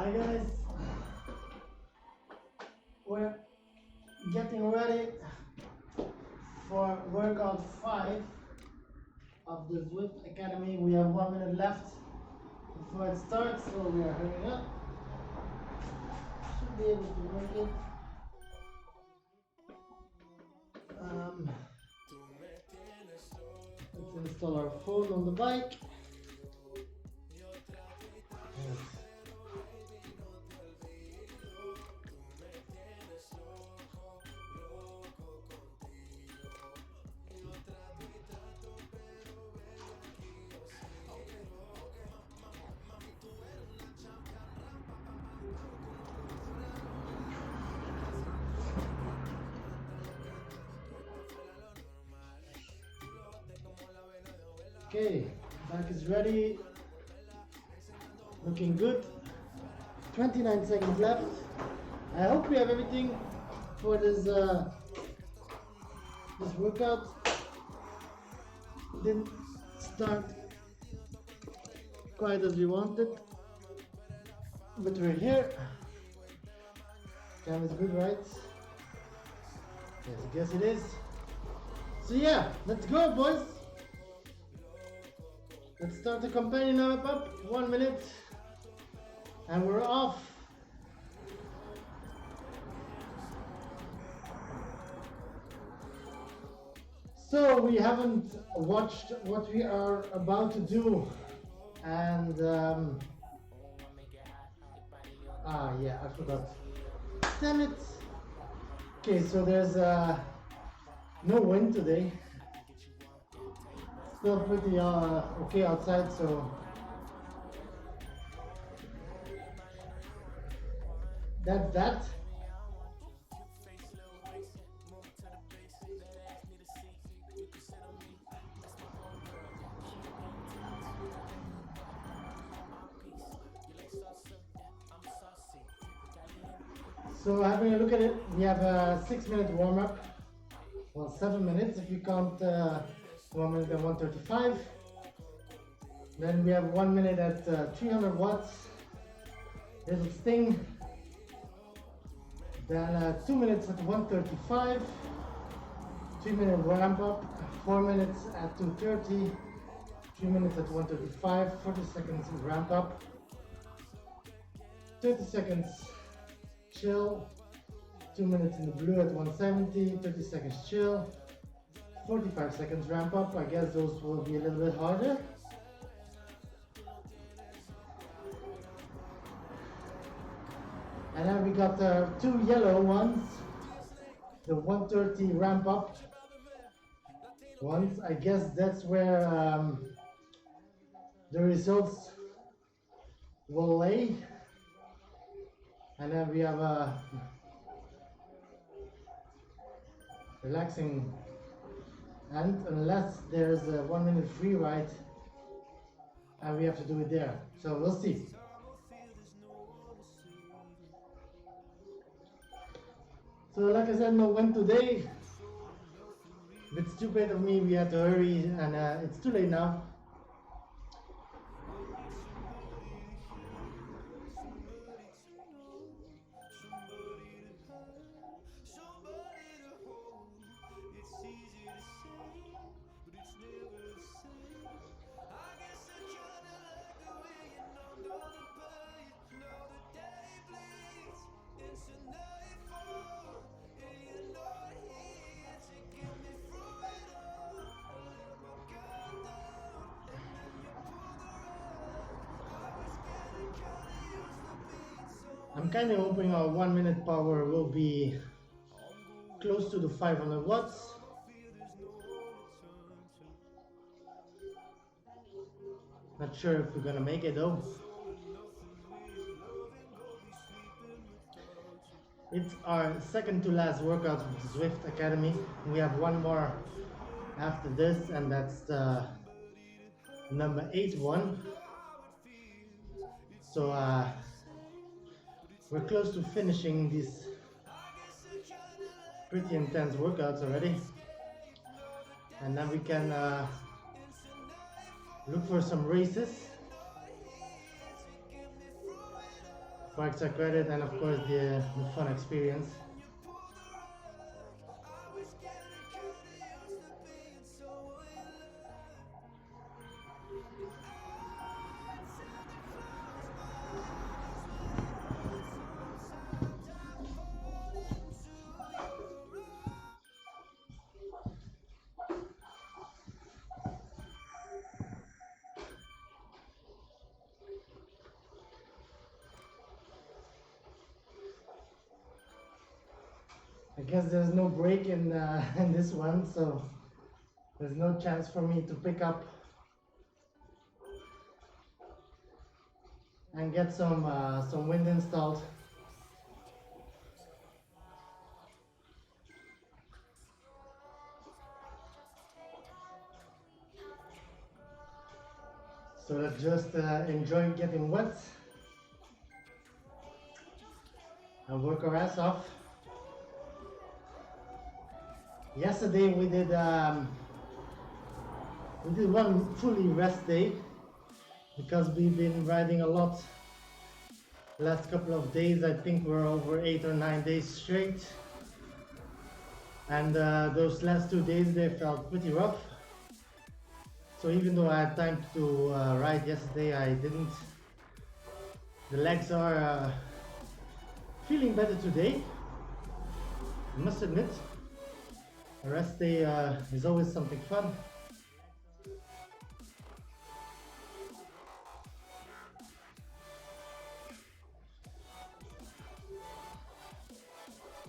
Hi guys, we're getting ready for workout 5 of the Zwift Academy. We have 1 minute left before it starts, so we are hurrying up. Should be able to make it. Let's install our phone on the bike. Yes. Okay, bike is ready. Looking good. 29 seconds left. I hope we have everything for this workout. Didn't start quite as we wanted, but we're here. Time is good, right? Yes, I guess it is. So yeah, let's go, boys. Let's start the companion up. 1 minute, and we're off. So we haven't watched what we are about to do, and yeah, I forgot. Damn it. Okay, so there's no wind today. Still pretty okay outside, so that's that. So having a look at it, we have a 6-minute warm-up. Well, 7 minutes if you count 1 minute and 135. Then we have 1 minute at 300 watts, little sting. Then 2 minutes at 135, 3-minute ramp up, 4 minutes at 230, 3 minutes at 135, 40 seconds ramp up, 30 seconds chill, 2 minutes in the blue at 170, 30 seconds chill, 45 seconds ramp up. I guess those will be a little bit harder. And then we got the 2 yellow ones, the 130 ramp up ones. I guess that's where the results will lay. And then we have a relaxing end, unless there's a 1 minute free ride and we have to do it there. So we'll see. So like I said, no wind today. A bit stupid of me, we had to hurry, and it's too late now. I'm kind of hoping our 1 minute power will be close to the 500 watts. Not sure if we're gonna make it though. It's our second to last workout of the Zwift Academy. We have one more after this, and that's the number 8 one. So we're close to finishing these pretty intense workouts already, and then we can look for some races. for extra credit, and of course the fun experience. I guess there's no break in in this one, so there's no chance for me to pick up and get some wind installed. So let's just enjoy getting wet and work our ass off. Yesterday we did one fully rest day because we've been riding a lot last couple of days. I think we're over 8 or 9 days straight, and those last 2 days they felt pretty rough. So even though I had time to ride yesterday, I didn't. The legs are feeling better today, I must admit. A rest day is always something fun.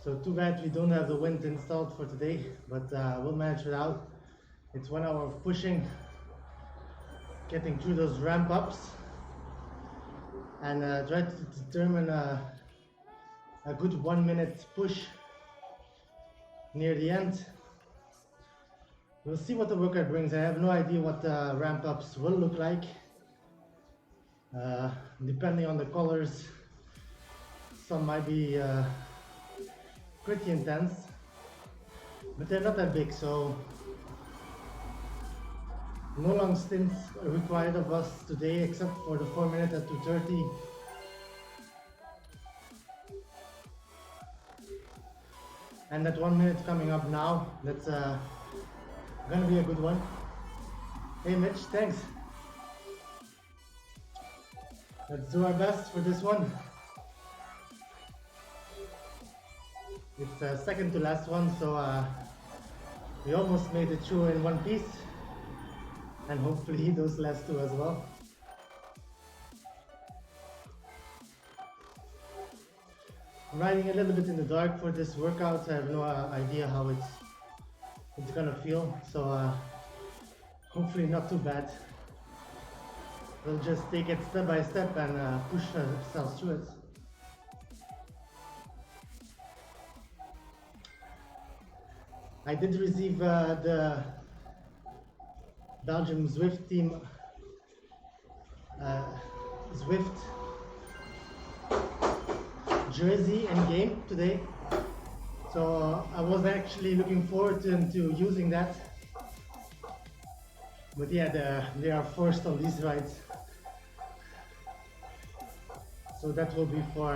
So too bad we don't have the wind installed for today, but we'll manage it out. It's 1 hour of pushing, getting through those ramp ups, and try to determine a good 1 minute push near the end. We'll see what the workout brings. I have no idea what ramp ups will look like. Depending on the colors, some might be pretty intense, but they're not that big, so no long stints required of us today except for the 4 minute at 2:30. And that 1 minute coming up now, that's gonna be a good one. Hey Mitch, thanks. Let's do our best for this one. It's second to last one, so we almost made it through in one piece, and hopefully those last two as well. I'm riding a little bit in the dark for this workout. I have no idea how it's gonna feel, so hopefully not too bad. We'll just take it step by step and push ourselves through it. I did receive the Belgium Zwift team Zwift jersey in game today, so I was actually looking forward to using that. But yeah, they are forced on these rides, so that will be for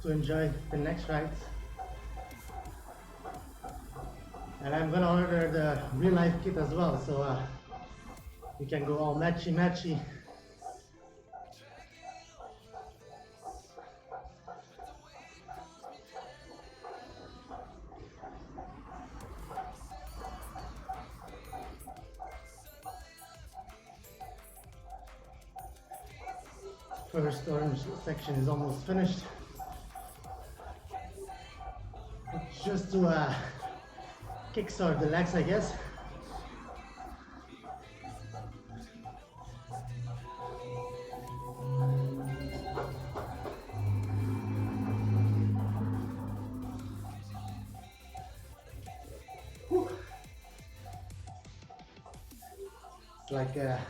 to enjoy the next rides. And I'm gonna order the real life kit as well, so we can go all matchy. First orange section is almost finished. Just to kickstart the legs, I guess. Whew. It's like a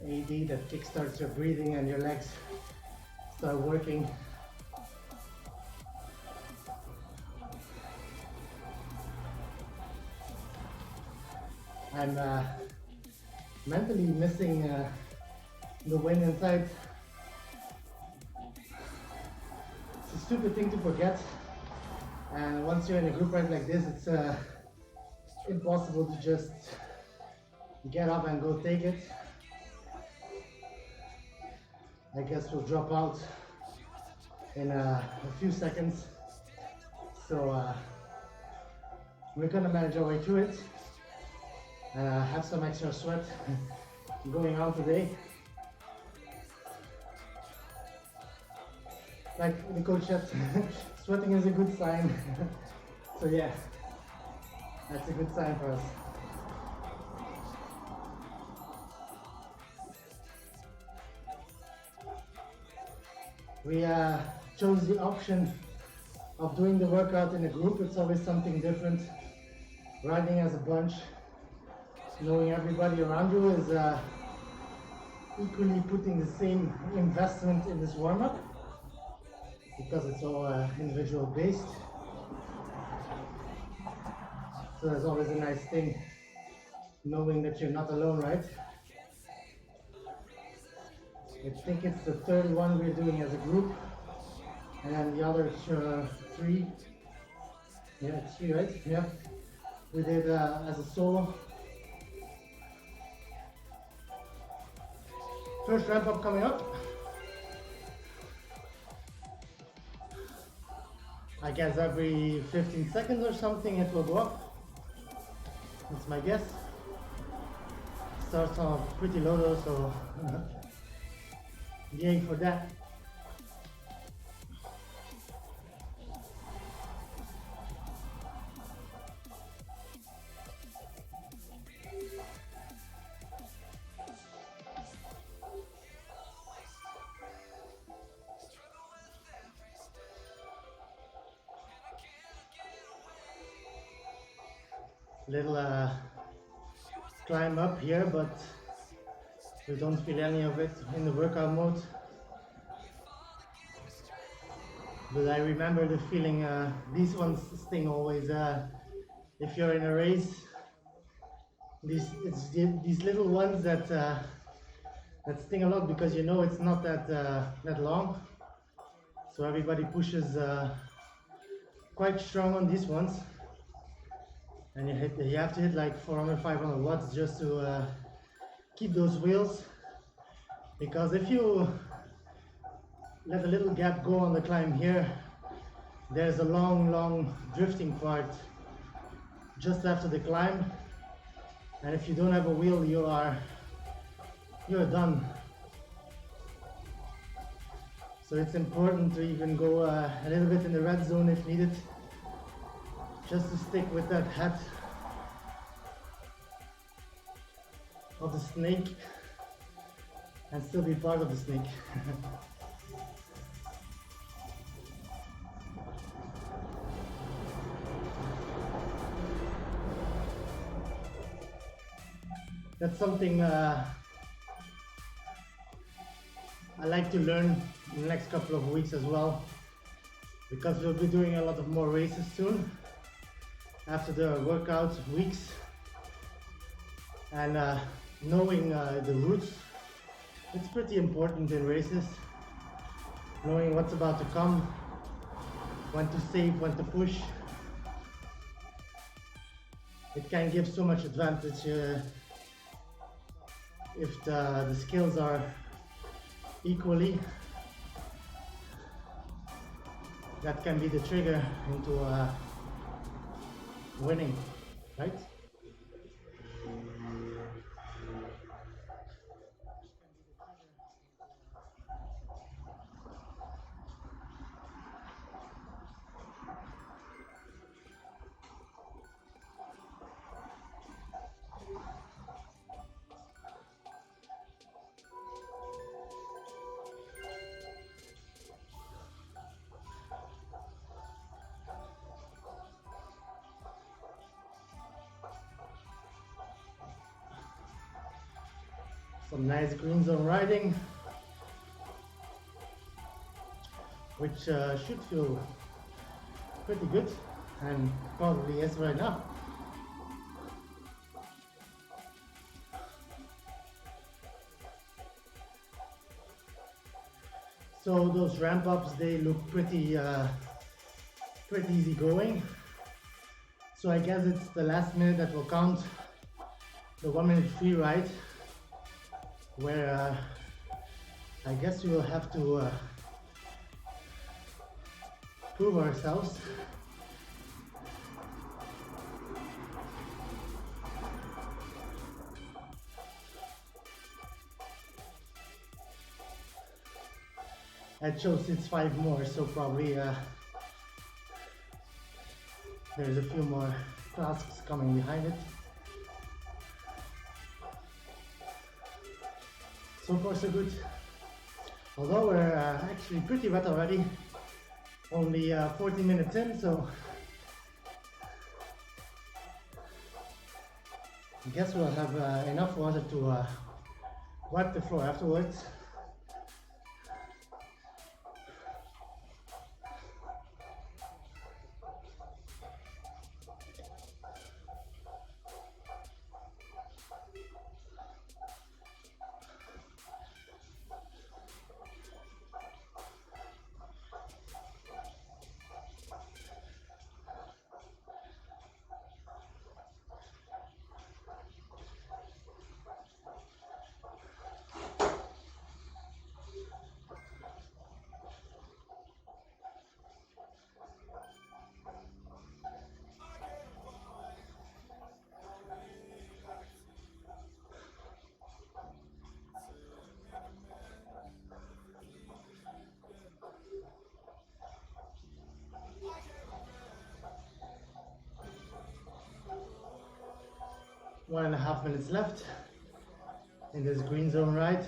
AD that kickstarts your breathing and your legs start working. I'm mentally missing the wind inside. stupid thing to forget. And once you're in a group ride like this, it's impossible to just get up and go take it. I guess we'll drop out in a few seconds. So we're gonna manage our way through it. Have some extra sweat going on today. Like the coach said, sweating is a good sign. So yeah, that's a good sign for us. We chose the option of doing the workout in a group. It's always something different. Riding as a bunch, knowing everybody around you is equally putting the same investment in this warm-up, because it's all individual based. So there's always a nice thing knowing that you're not alone, right? I think it's the third one we're doing as a group, and then the other three. Yeah, it's three, right? Yeah. We did as a solo. First ramp up coming up. I guess every 15 seconds or something it will go up. That's my guess. Starts off pretty low though, so yay for that. Little climb up here, but we don't feel any of it in the workout mode. But I remember the feeling, these ones sting always. If you're in a race, these little ones that sting a lot, because you know it's not that long. So everybody pushes quite strong on these ones. And you have to hit like 400, 500 watts just to keep those wheels. Because if you let a little gap go on the climb here, there's a long drifting part just after the climb. And if you don't have a wheel, you're done. So it's important to even go a little bit in the red zone if needed, just to stick with that head of the snake and still be part of the snake. That's something I like to learn in the next couple of weeks as well, because we'll be doing a lot of more races soon after the workout weeks, and knowing the routes, it's pretty important in races, knowing what's about to come, when to save, when to push. It can give so much advantage if the skills are equally. That can be the trigger into winning, right? Some nice green zone riding, which should feel pretty good, and probably is right now. So those ramp ups, they look pretty easy going. So I guess it's the last minute that will count, the 1 minute free ride, where I guess we will have to prove ourselves. It shows it's 5 more, so probably there's a few more tasks coming behind it. So far so good. Although we're actually pretty wet already, only 14 minutes in, so I guess we'll have enough water to wipe the floor afterwards. One and a half minutes left in this green zone ride.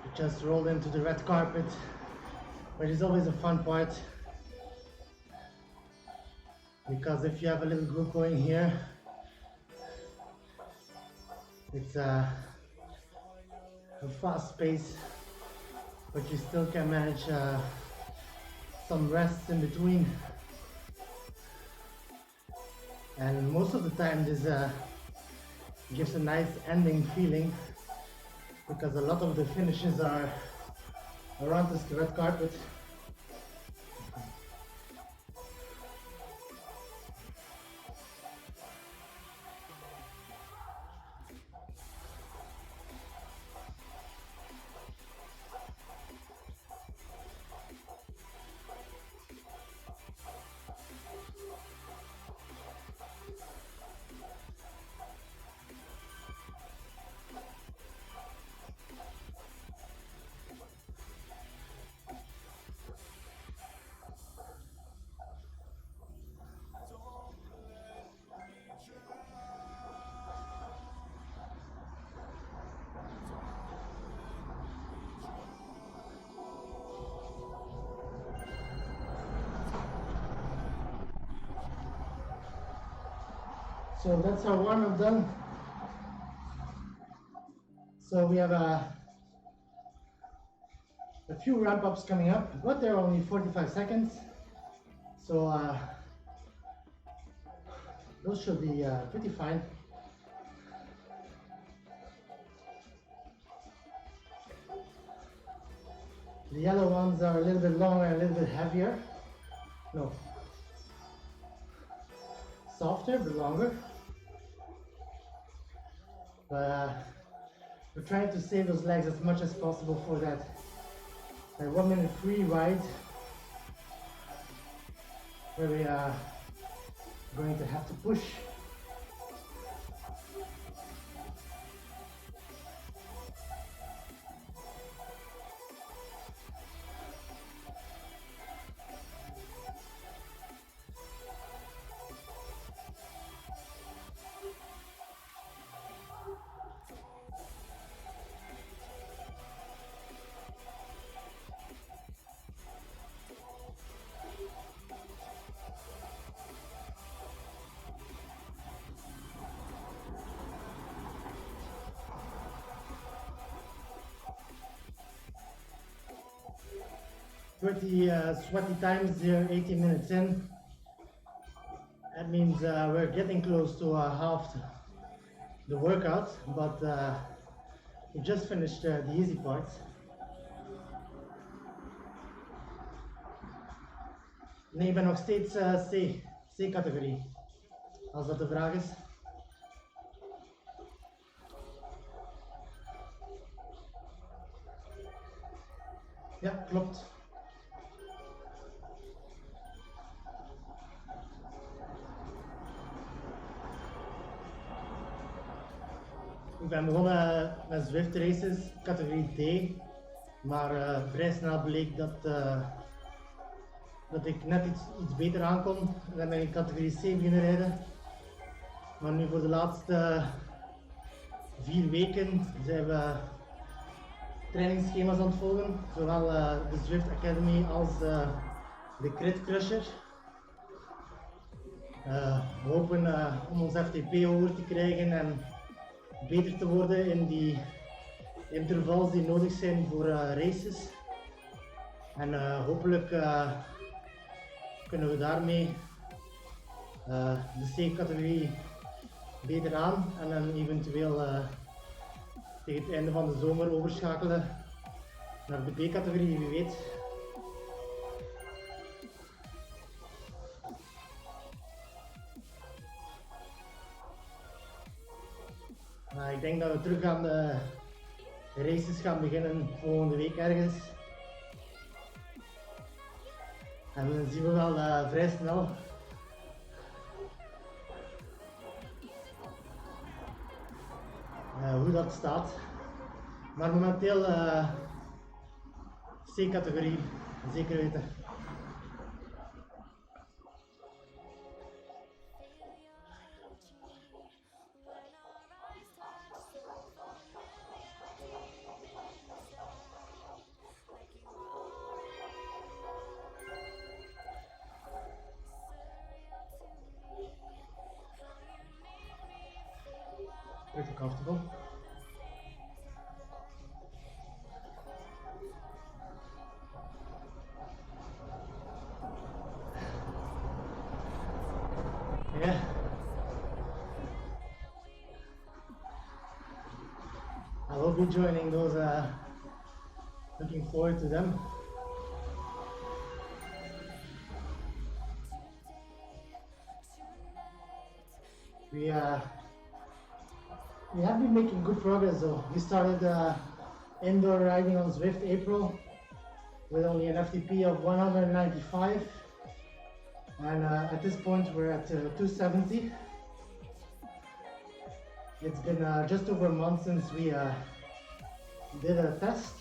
We just rolled into the red carpet, which is always a fun part, because if you have a little group going here, it's a fast pace, but you still can manage some rests in between. And most of the time this gives a nice ending feeling, because a lot of the finishes are around this red carpet. So that's our warm-up done. So we have a few ramp-ups coming up, but they're only 45 seconds. So those should be pretty fine. The yellow ones are a little bit longer, a little bit heavier. No, softer but longer. But we're trying to save those legs as much as possible for that 1 minute free ride, where we are going to have to push. pretty sweaty times here, 18 minutes in. That means we're getting close to half the workout, but we just finished the easy parts. Nee, ik ben nog steeds C-categorie, als dat de vraag is. Ja, klopt. Ik ben begonnen met Zwift races, categorie D, maar vrij snel bleek dat ik net iets beter aankom. Dan ben ik in categorie C beginnen rijden. Maar nu voor de laatste 4 weken zijn we trainingsschema's aan het volgen, zowel de Zwift Academy als de Crit Crusher. We hopen om ons FTP hoger te krijgen en beter te worden in die intervals die nodig zijn voor races. En hopelijk kunnen we daarmee de C-categorie beter aan en dan eventueel tegen het einde van de zomer overschakelen naar de B-categorie, wie weet. Ik denk dat we terug aan de races gaan beginnen volgende week ergens. En dan zien we wel vrij snel hoe dat staat. Maar momenteel C-categorie, zeker weten. Pretty comfortable. Yeah. I will be joining those, looking forward to them. We have been making good progress though. We started indoor riding on Zwift April with only an FTP of 195, and at this point we're at 270. It's been just over a month since we did a test,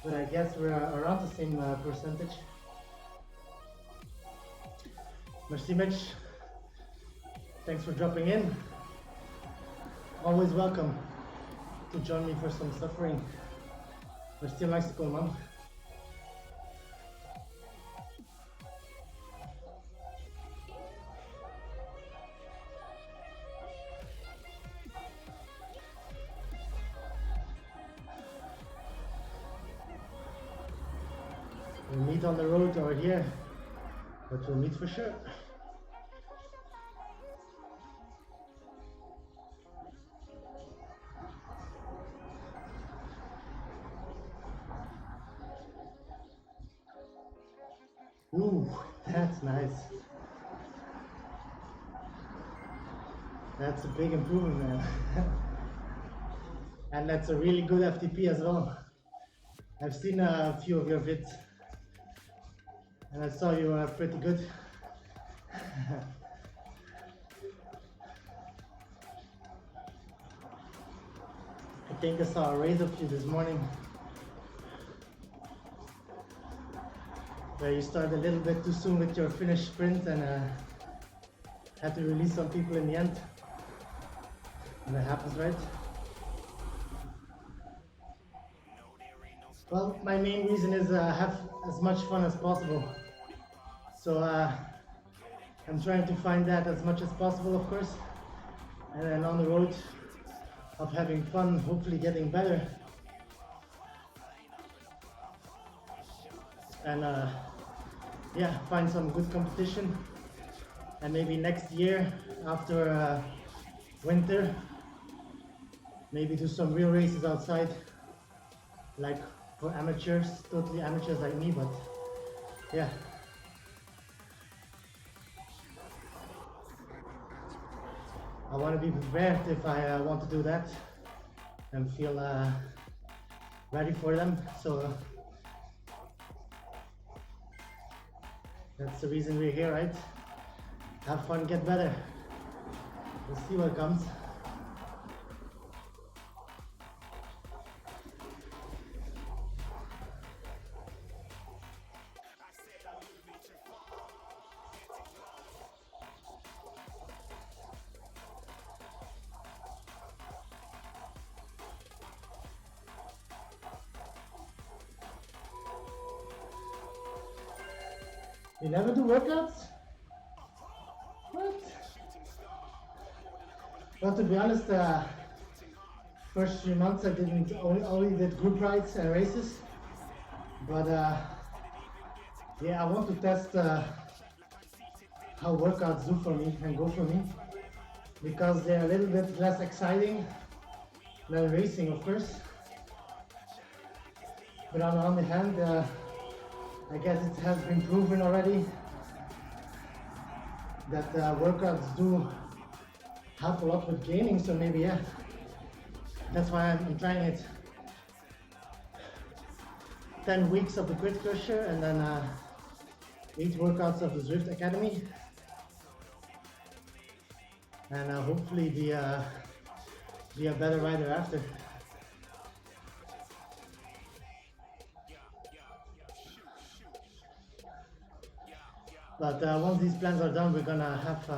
but I guess we're around the same percentage. Merci Mitch, thanks for dropping in. Always welcome to join me for some suffering. Merci Mexico, man. We'll meet on the road or here, but we'll meet for sure. Ooh, that's nice. That's a big improvement, man. And that's a really good FTP as well. I've seen a few of your vids, and I saw you were pretty good. I think I saw a race of you this morning, where you started a little bit too soon with your finish sprint and had to release some people in the end. And that happens, right? Well, my main reason is have as much fun as possible. So I'm trying to find that as much as possible, of course. And then on the road of having fun, hopefully getting better. and yeah, find some good competition, and maybe next year after winter, maybe do some real races outside, like for amateurs, totally amateurs like me, but yeah. I want to be prepared if I want to do that and feel ready for them. So that's the reason we're here, right? Have fun, get better. We'll see what comes. You never do workouts? What? Well, to be honest, first 3 months I didn't only did group rides and races, but yeah, I want to test how workouts do for me and go for me, because they're a little bit less exciting than racing, of course. But on the other hand, I guess it has been proven already that workouts do help a lot with gaining, so maybe yeah, that's why I'm trying it. 10 weeks of the Grid Crusher and then 8 workouts of the Zwift Academy, and hopefully be a better rider after. But once these plans are done, we're gonna have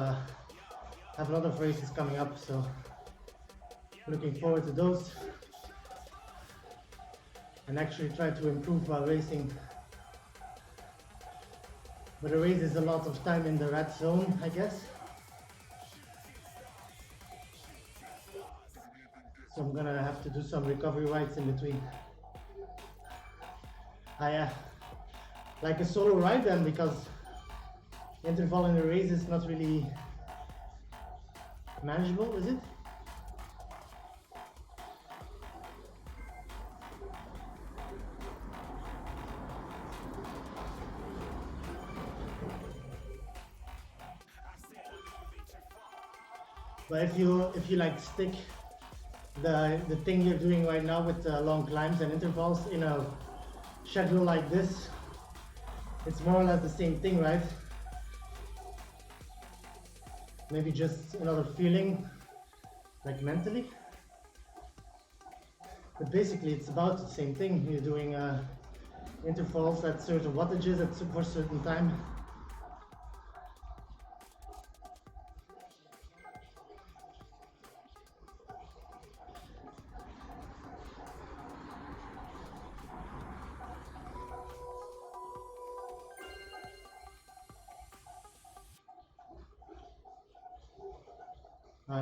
a lot of races coming up, so looking forward to those and actually try to improve our racing. But a race is a lot of time in the red zone, I guess. So I'm gonna have to do some recovery rides in between. I like a solo ride then, because interval in the race is not really manageable, is it? But if you like stick the thing you're doing right now with long climbs and intervals in a schedule like this, it's more or less the same thing, right? Maybe just another feeling, like mentally. But basically it's about the same thing. You're doing intervals at certain wattages for a certain time.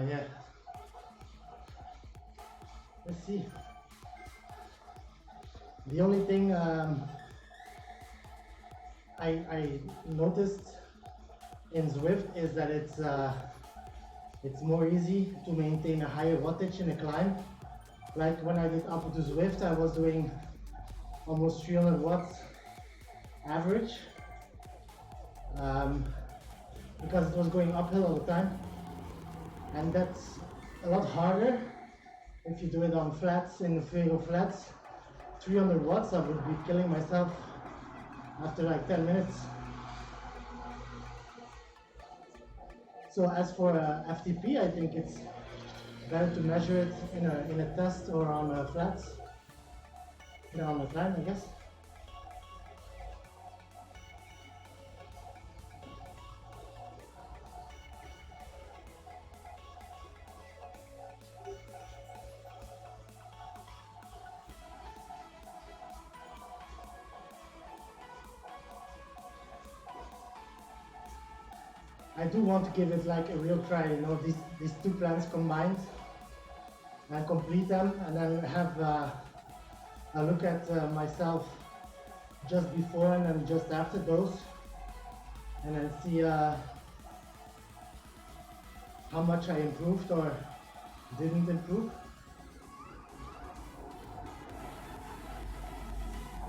Yeah. Let's see. The only thing I noticed in Zwift is that it's more easy to maintain a higher wattage in a climb. Like when I did up to Zwift, I was doing almost 300 watts average, because it was going uphill all the time. And that's a lot harder if you do it on flats, in the Fuego flats. 300 watts, I would be killing myself after like 10 minutes. So as for FTP, I think it's better to measure it in a test or on flats than on the climb, I guess. I do want to give it like a real try, you know, these two plans combined, and complete them, and then have a look at myself just before and then just after those, and then see how much I improved or didn't improve.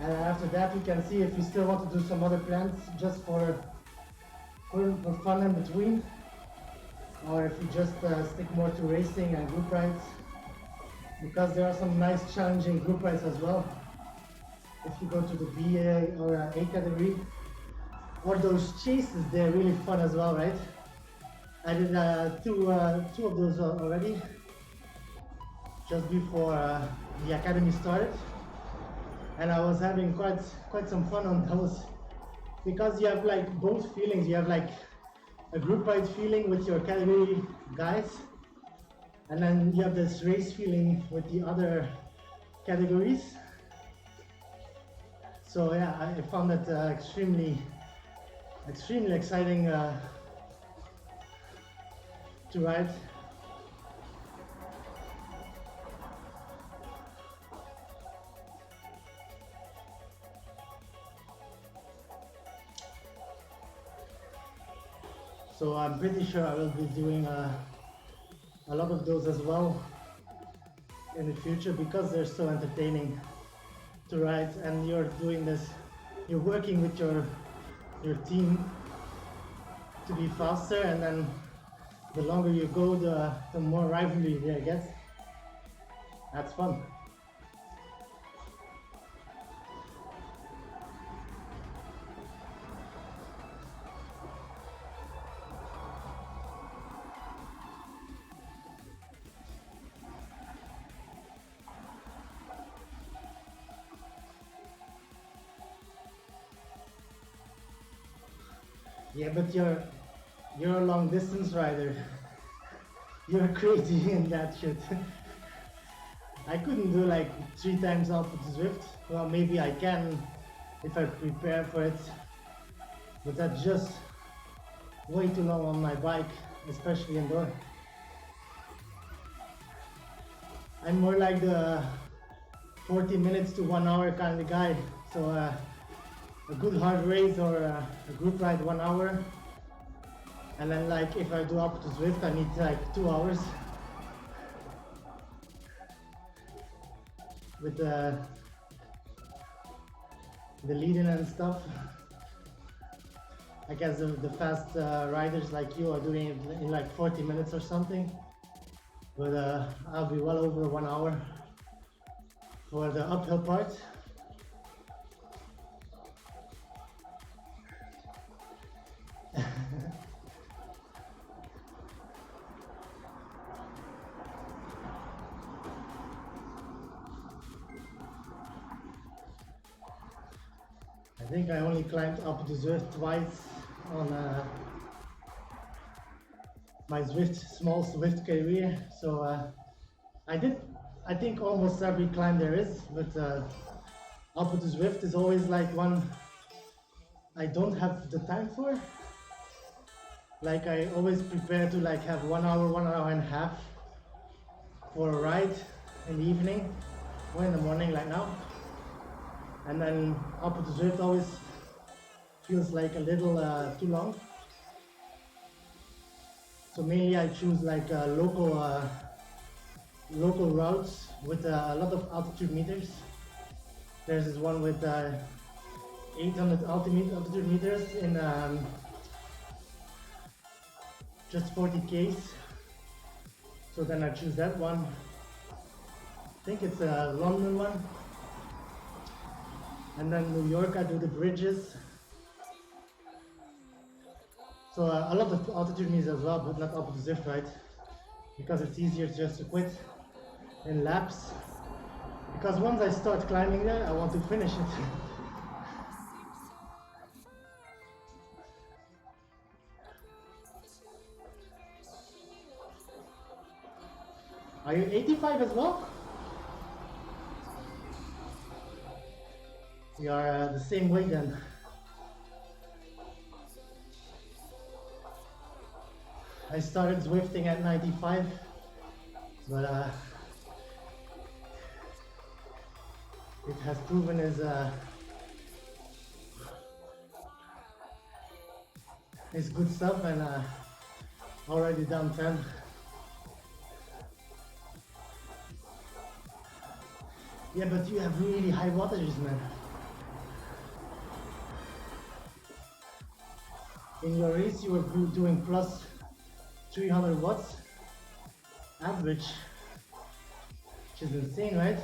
And after that, we can see if we still want to do some other plans just for fun in between, or if we just stick more to racing and group rides, because there are some nice challenging group rides as well. If you go to the B or A category, or those chases, they're really fun as well, right? I did two of those already, just before the academy started, and I was having quite some fun on those, because you have like both feelings. You have like a group ride feeling with your category guys, and then you have this race feeling with the other categories. So yeah, I found it extremely exciting to ride. So I'm pretty sure I will be doing a lot of those as well in the future, because they're so entertaining to ride, and you're doing this, you're working with your team to be faster, and then the longer you go, the more rivalry there gets. That's fun. Yeah, but you're a long distance rider. You're crazy in that shit. I couldn't do like 3 times output Zwift. Well, maybe I can if I prepare for it, but that's just way too long on my bike, especially indoor. I'm more like the 40 minutes to 1 hour kind of guy. So a good hard race or a group ride 1 hour, and then like if I do up to Zwift, I need like 2 hours with the lead-in and stuff. I guess the fast riders like you are doing it in like 40 minutes or something, but I'll be well over 1 hour for the uphill part. I think I only climbed up to Zwift twice on my small Zwift career. So I did, I think, almost every climb there is, but up to Zwift is always like one I don't have the time for. Like I always prepare to like have 1 hour, 1 hour and a half for a ride in the evening or in the morning like now. And then up to Zwift always feels like a little too long. So mainly I choose like local routes with a lot of altitude meters. There's this one with 800 altitude meters in just 40 k's. So then I choose that one. I think it's a London one. And then New York, I do the bridges. So a lot of altitude meters as well, but not up to Zwift, right? Because it's easier just to quit in laps. Because once I start climbing there, I want to finish it. Are you 85 as well? We are the same weight then. I started Zwifting at 95, but it has proven It's good stuff, and already down 10. Yeah, but you have really high wattages, man. In your race, you were doing plus 300 watts average, which is insane, right?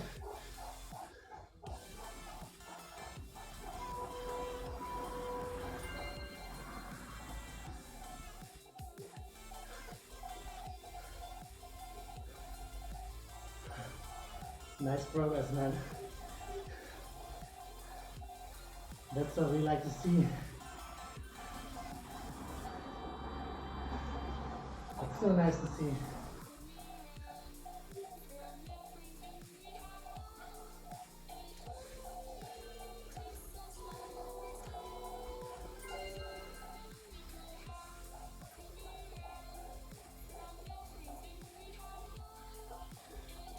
Nice progress, man. That's what we like to see. It's so nice to see.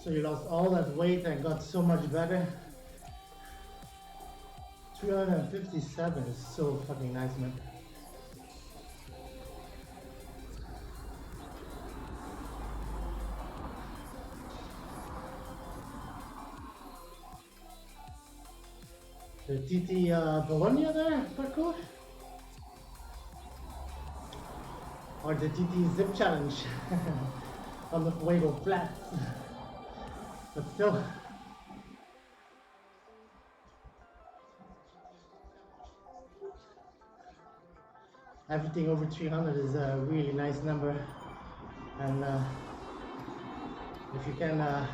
So you lost all that weight and got so much better. 357 is so fucking nice, man. The TT Bologna there, parkour? Or the TT Zip Challenge on the Fuego Flats. But still, everything over 300 is a really nice number, and if you can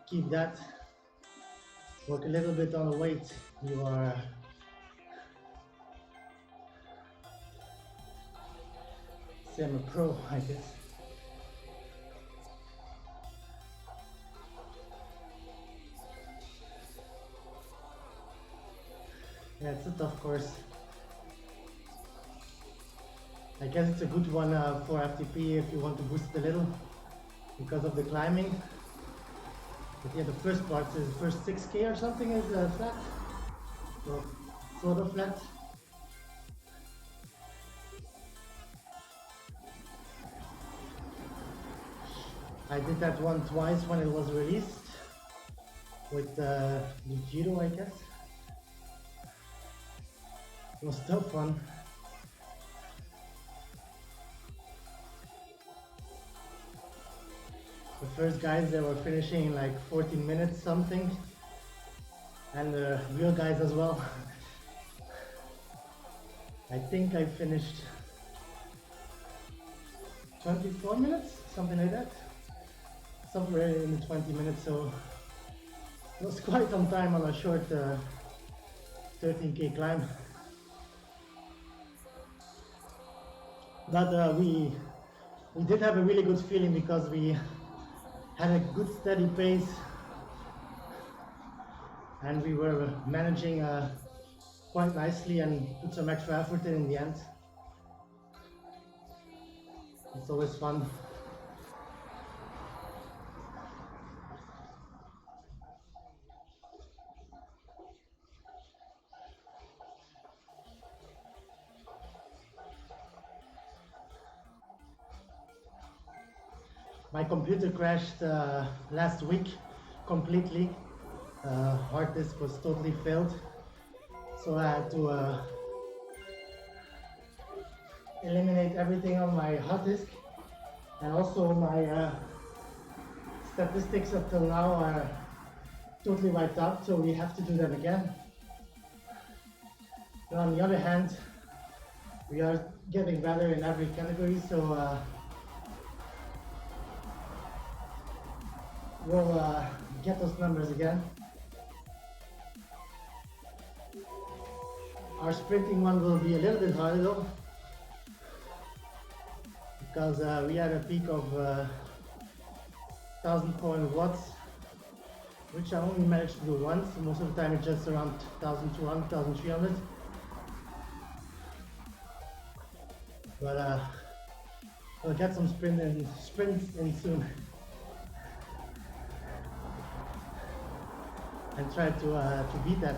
keep that, work a little bit on the weight, you are semi-pro, I guess. Yeah, it's a tough course. I guess it's a good one for FTP if you want to boost a little because of the climbing. But yeah, the first part is the first 6K or something is flat, so sort of flat. I did that one twice when it was released with Yujiro, I guess. It was tough one. The first guys, they were finishing in like 14 minutes something, and the real guys as well. I think I finished 24 minutes, something like that. Somewhere in the 20 minutes, so it was quite some time on a short 13K climb. But we did have a really good feeling because we had a good steady pace and we were managing quite nicely and put some extra effort in the end. It's always fun. My computer crashed last week completely. Hard disk was totally failed, so I had to eliminate everything on my hard disk, and also my statistics up till now are totally wiped out, so we have to do them again. But on the other hand, we are getting better in every category, so we'll get those numbers again. Our sprinting one will be a little bit harder though, because we had a peak of 1,400 watts, which I only managed to do once. Most of the time it's just around 1,200, 1,300. But we'll get some sprints in soon. And try to beat that.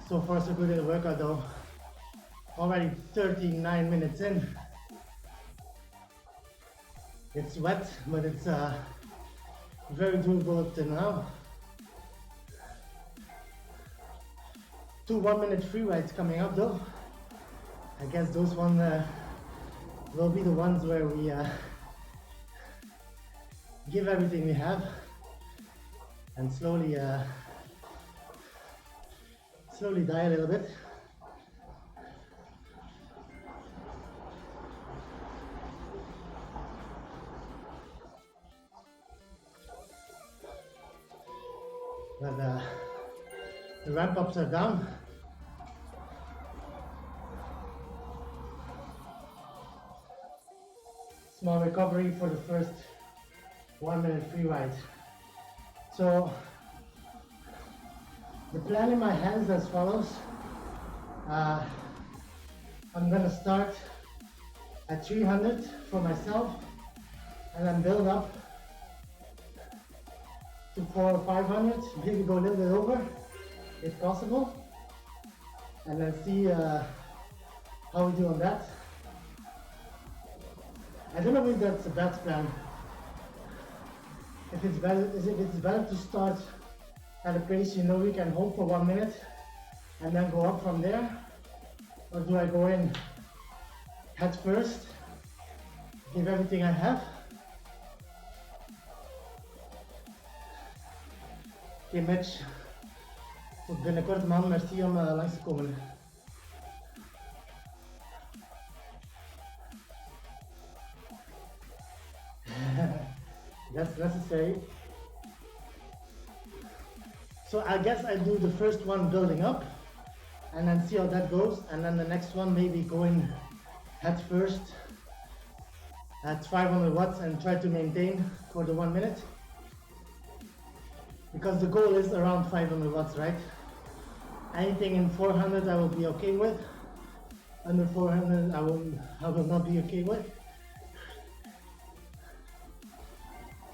So far so good in the workout though. Already 39 minutes in. It's wet, but it's very doable up to now. 2 1-minute free rides coming up though. I guess those ones will be the ones where we give everything we have and slowly die a little bit. But the ramp ups are down. Small recovery for the first 1-minute free ride. So the plan in my head is as follows. I'm gonna start at 300 for myself and then build up to 400 or 500, maybe go a little bit over if possible, and then see how we do on that. I don't know if that's a bad plan. If it's better to start at a pace you know you can hold for 1 minute and then go up from there, or do I go in head first, give everything I have? Oké, Mitch, tot binnenkort man, merci om langs te komen. That's necessary. So I guess I do the first one building up and then see how that goes, and then the next one maybe going head first at 500 watts and try to maintain for the 1 minute. Because the goal is around 500 watts, right? Anything in 400 I will be okay with. Under 400 I will not be okay with.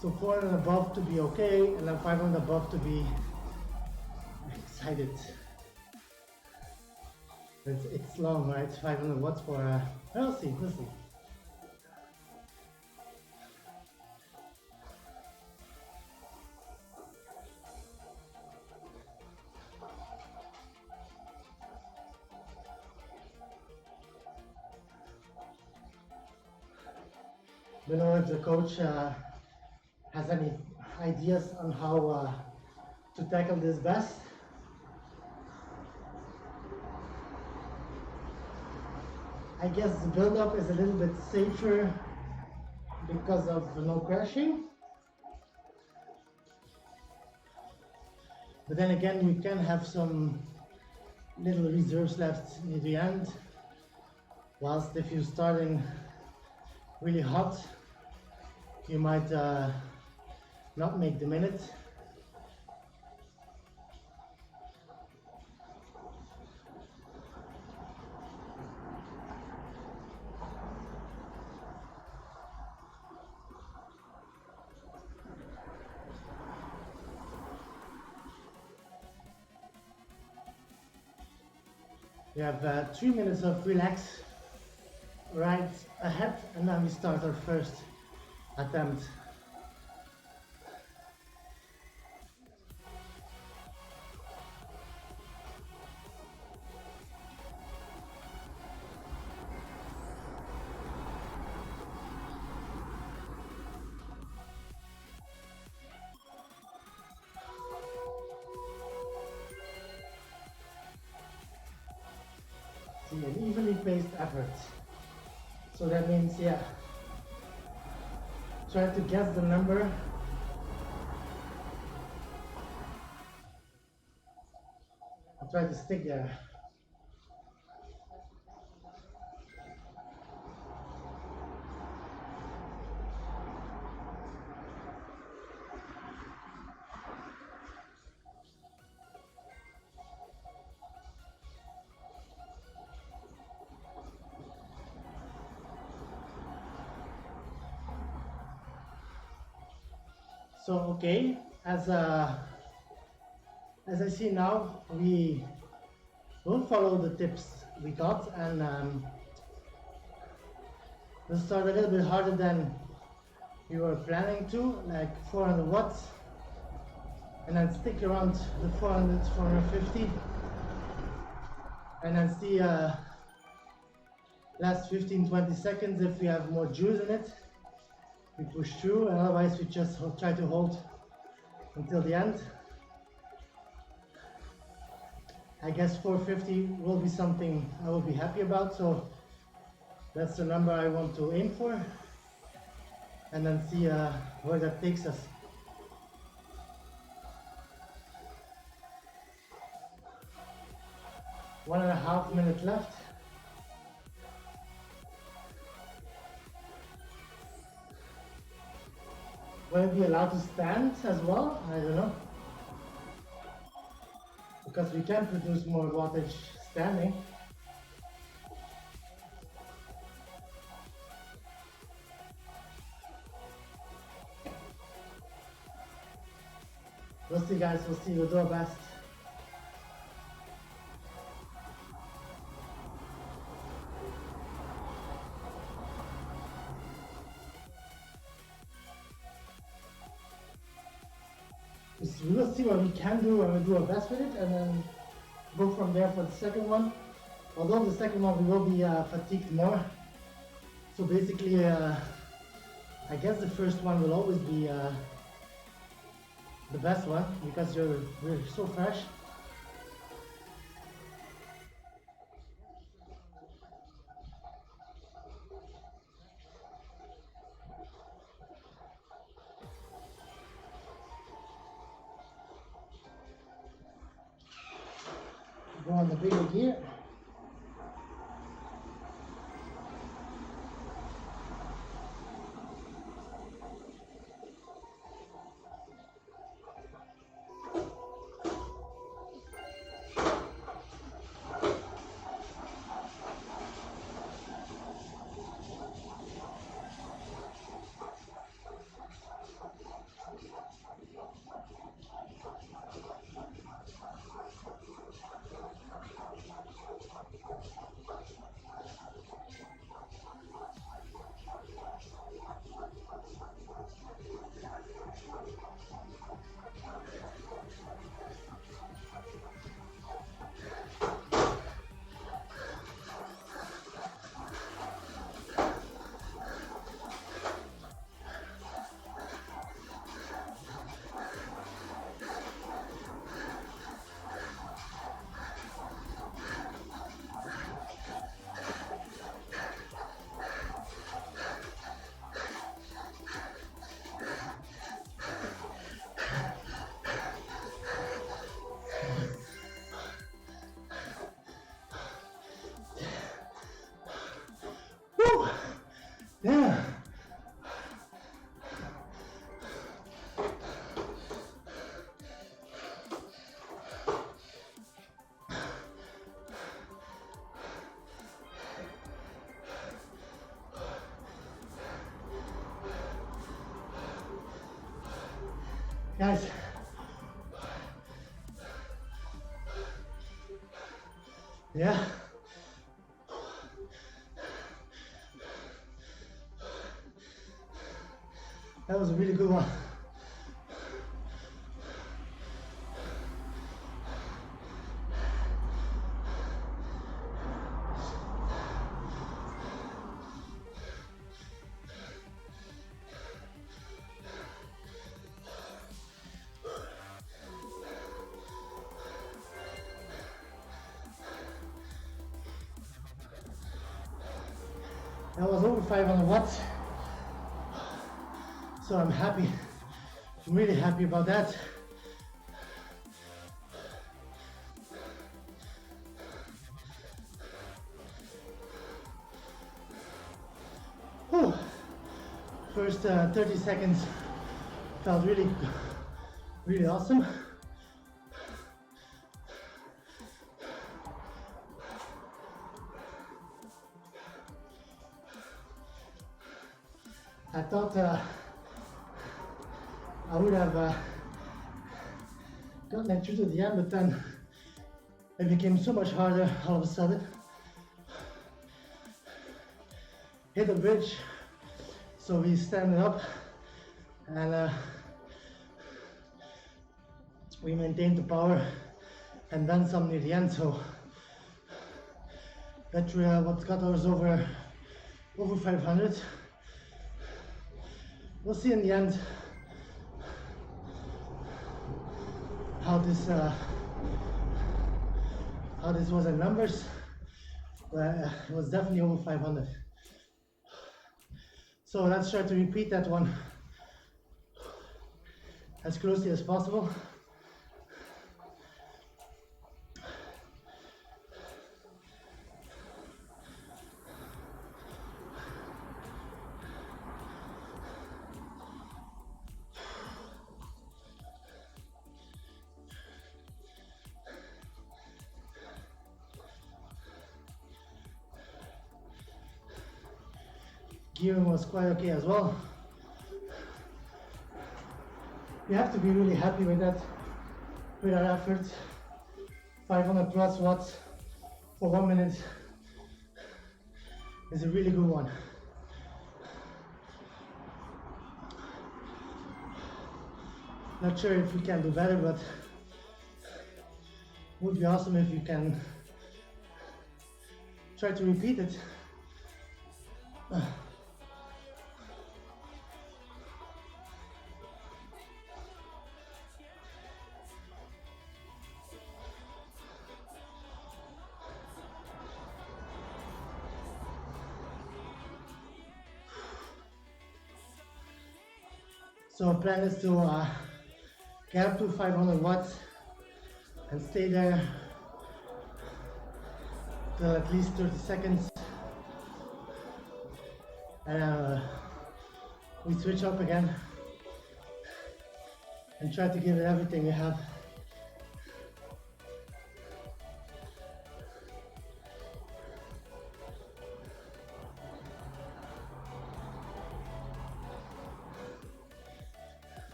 So 400 above to be okay, and then 500 above to be excited. It's long, right? 500 watts for we'll see. I don't know if the coach has any ideas on how to tackle this best. I guess the build-up is a little bit safer because of no crashing. But then again, you can have some little reserves left near the end. Whilst if you're starting really hot, you might not make the minute. We have 3 minutes of relax right ahead, and then we start our first attempt. See, an evenly paced effort. So that means, yeah, try to guess the number. I'll try to stick there. So okay, as I see now, we don't follow the tips we got, and we'll start a little bit harder than you were planning to, like 400 watts, and then stick around the 400, 450, and then see last 15-20 seconds. If we have more juice in it, we push through, and otherwise we just try to hold until the end. I guess 450 will be something I will be happy about, so that's the number I want to aim for, and then see where that takes us. One and a half minute left. Will I be allowed to stand as well? I don't know. Because we can produce more wattage standing. We'll see, guys. We'll see. We'll do our best. We will see what we can do and we'll do our best with it, and then go from there for the second one. Although the second one we will be fatigued more. So basically, I guess the first one will always be the best one because we're so fresh. Go on the bigger gear. Yeah. Guys. Yeah. That was a really good one. That was over 500 watts. So I'm happy. I'm really happy about that. Whew. First 30 seconds felt really awesome. I thought I would have gotten it through to the end, but then It became so much harder all of a sudden. Hit the bridge, so we stand up and we maintained the power and then some near the end. So that what got us over 500. We'll see in the end how this was in numbers, but it was definitely over 500. So let's try to repeat that one as closely as possible. Gearing was quite okay as well. You have to be really happy with that effort. 500 plus watts for 1 minute is a really good one. Not sure if we can do better, but it would be awesome if you can try to repeat it. So our plan is to get up to 500 watts and stay there till at least 30 seconds. And we switch up again and try to give it everything we have.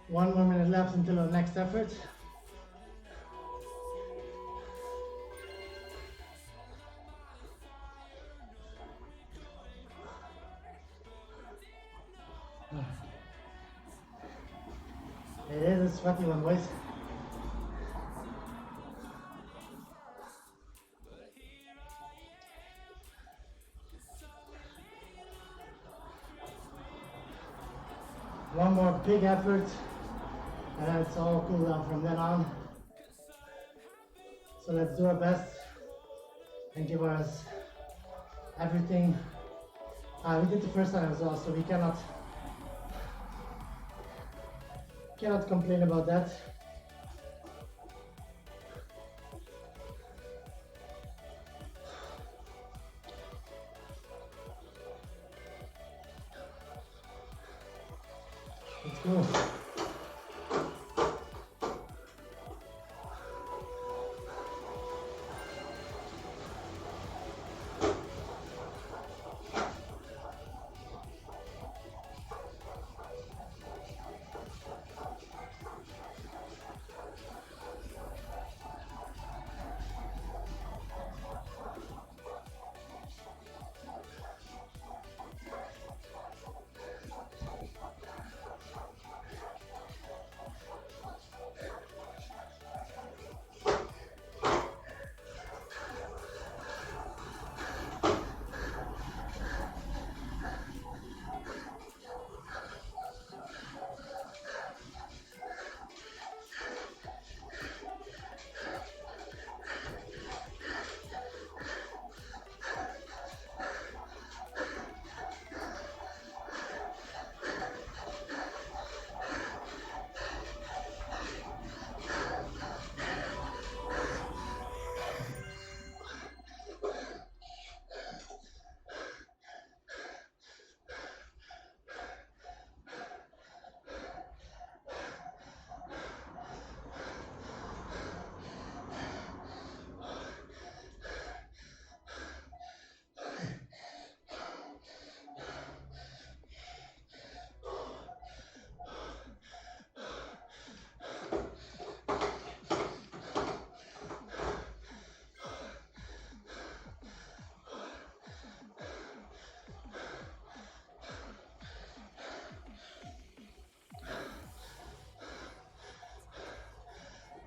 One more minute left until our next effort. It is a sweaty one, boys. One more big effort, and then it's all cool down from then on. So let's do our best and give us everything. We did the first time as well, so we cannot complain about that. Let's go.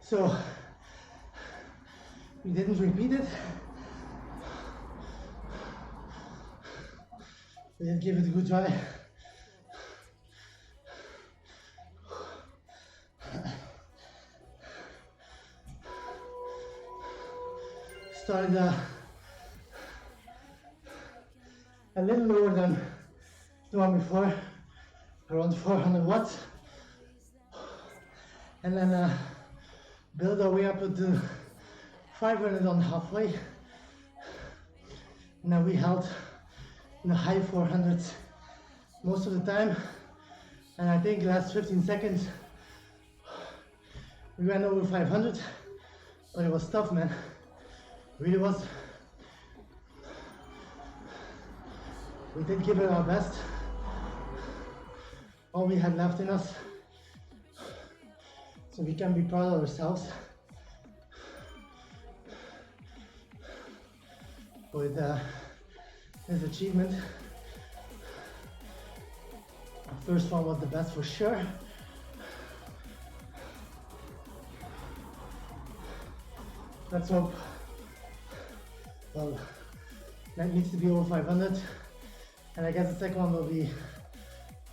So we didn't repeat it. We did give it a good try. Started a little lower than the one before, around 400 watts. And then build our way up to 500 on halfway. Now we held in the high 400s most of the time, and I think last 15 seconds we went over 500, but it was tough, man. It really was. We did give it our best, all we had left in us, so we can be proud of ourselves with this achievement. Our first one was the best for sure. Let's hope, well, that needs to be over 500, and I guess the second one will be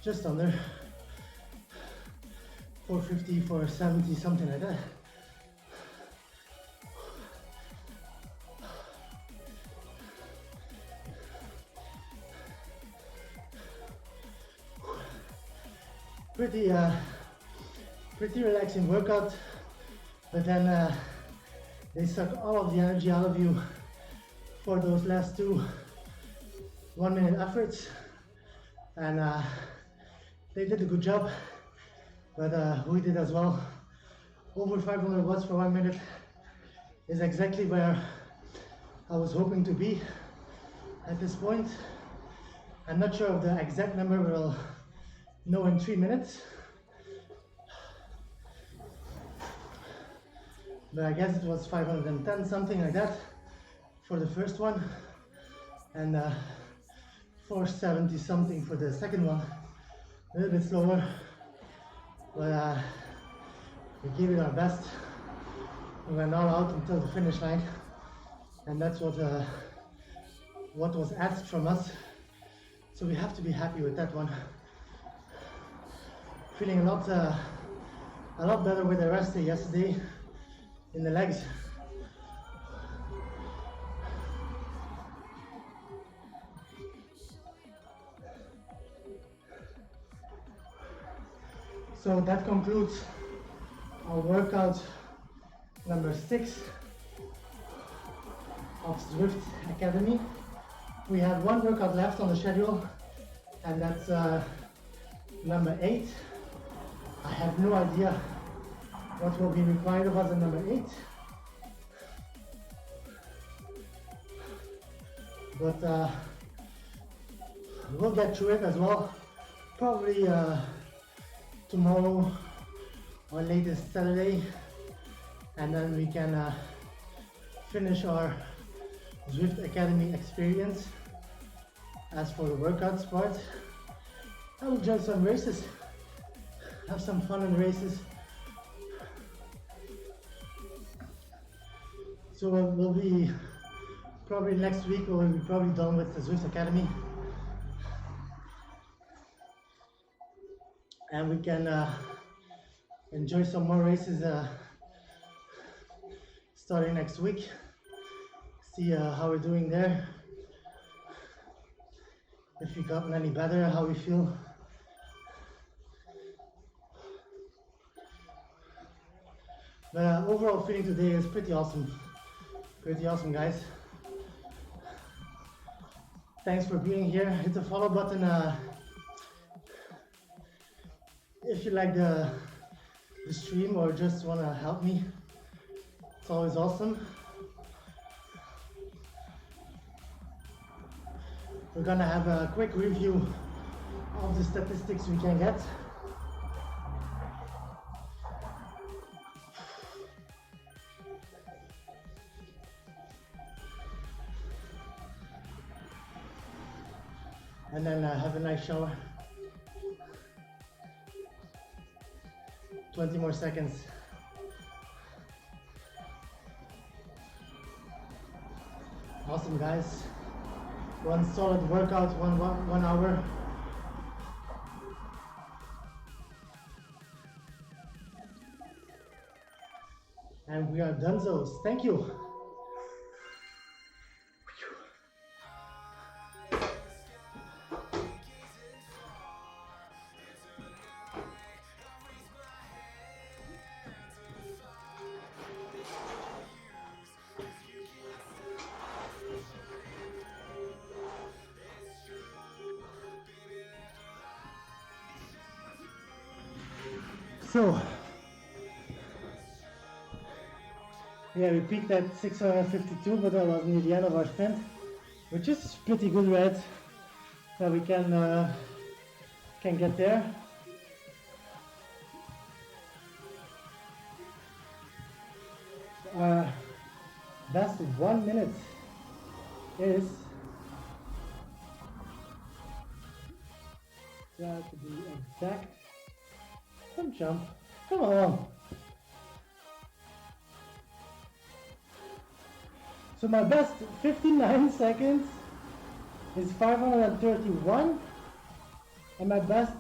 just under 450, 470, something like that. Pretty relaxing workout, but then they suck all of the energy out of you for those last two 1 minute efforts, and they did a good job, but we did as well. Over 500 watts for 1 minute is exactly where I was hoping to be at this point. I'm not sure of the exact number, we'll know in 3 minutes. But I guess it was 510, something like that for the first one, and 470 something for the second one. A little bit slower, but we gave it our best. We went all out until the finish line, and that's what was asked from us. So we have to be happy with that one. Feeling a lot better with the rest day yesterday in the legs. So that concludes our workout number 6 of Zwift Academy. We have one workout left on the schedule, and that's number 8. I have no idea what will be required of us in number 8, but we'll get through it as well. Probably tomorrow or latest Saturday, and then we can finish our Zwift Academy experience. As for the workouts part, I will join some races, have some fun in races. So we'll be probably next week, we'll be probably done with the Zwift Academy, and we can enjoy some more races starting next week. See how we're doing there, if we gotten any better, how we feel. But overall feeling today is pretty awesome. Pretty awesome, guys. Thanks for being here. Hit the follow button if you like the stream or just want to help me. It's always awesome. We're gonna have a quick review of the statistics we can get. And then have a nice shower. 20 more seconds. Awesome, guys. One solid workout, one hour. And we are donezos. Thank you. So, yeah, we peaked at 652, but that was near the end of our sprint, which is pretty good, right? That we can get there. Best 1 minute is to be exact. Come jump, come on. So my best 59 seconds is 531, and my best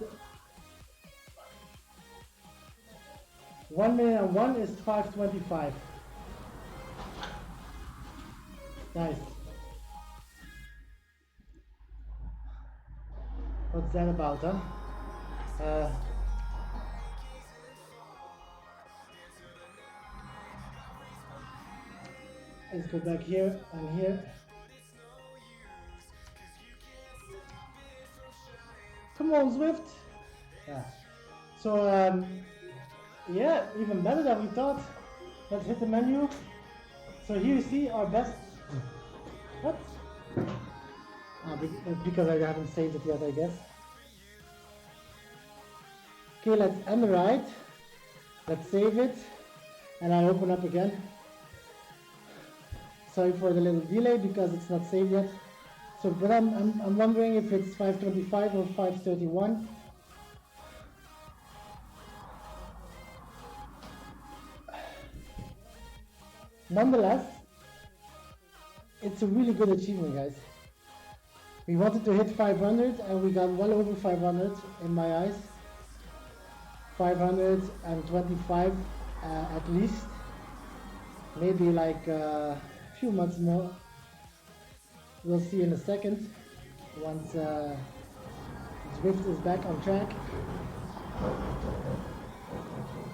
1 minute and 1 is 525. Nice. What's that about, huh? Let's go back here and here. Come on, Zwift. Yeah. So, yeah, even better than we thought. Let's hit the menu. So here you see our best. What? Because I haven't saved it yet, I guess. Okay, let's end the ride. Let's save it. And I open up again. Sorry for the little delay because it's not saved yet. So, but I'm wondering if it's 525 or 531. Nonetheless, it's a really good achievement, guys. We wanted to hit 500 and we got well over 500 in my eyes. 525 at least. Maybe like a few months more. We'll see in a second once Zwift is back on track.